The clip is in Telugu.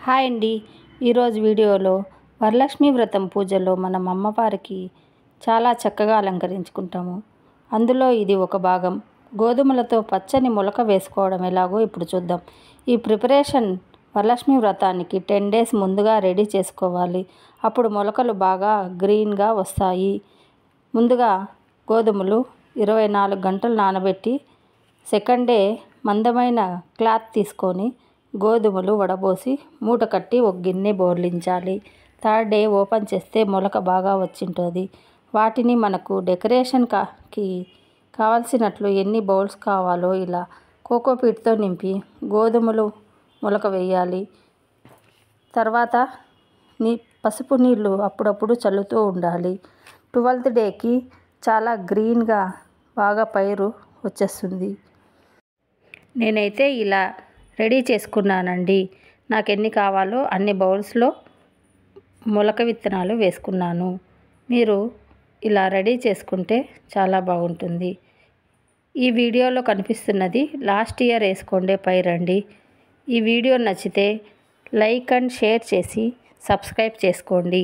హాయ్ అండి. ఈరోజు వీడియోలో వరలక్ష్మి వ్రతం పూజలో మనం అమ్మవారికి చాలా చక్కగా అలంకరించుకుంటాము. అందులో ఇది ఒక భాగం. గోధుమలతో పచ్చని మొలక వేసుకోవడం ఎలాగో ఇప్పుడు చూద్దాం. ఈ ప్రిపరేషన్ వరలక్ష్మి వ్రతానికి 10 days ముందుగా రెడీ చేసుకోవాలి. అప్పుడు మొలకలు బాగా గ్రీన్గా వస్తాయి. ముందుగా గోధుమలు 24 గంటలు నానబెట్టి సెకండ్ డే మందమైన క్లాత్ తీసుకొని గోధుమలు వడబోసి మూట కట్టి ఒక గిన్నె బోర్లించాలి. థర్డ్ డే ఓపెన్ చేస్తే మొలక బాగా వచ్చింటుంది. వాటిని మనకు డెకరేషన్కి కావాల్సినట్లు ఎన్ని బౌల్స్ కావాలో ఇలా కోకోపీట్తో నింపి గోధుమలు మొలక వేయాలి. తర్వాత పసుపు నీళ్ళు అప్పుడప్పుడు చల్లుతూ ఉండాలి. 12th డేకి చాలా గ్రీన్గా బాగా పైరు వచ్చేస్తుంది. నేనైతే ఇలా రెడీ చేసుకున్నానండి. నాకు ఎన్ని కావాలో అన్ని బౌల్స్లో మొలక విత్తనాలు వేసుకున్నాను. మీరు ఇలా రెడీ చేసుకుంటే చాలా బాగుంటుంది. ఈ వీడియోలో కనిపిస్తున్నది లాస్ట్ ఇయర్ వేసుకోండే పైరండి. ఈ వీడియో నచ్చితే లైక్ అండ్ షేర్ చేసి సబ్స్క్రైబ్ చేసుకోండి.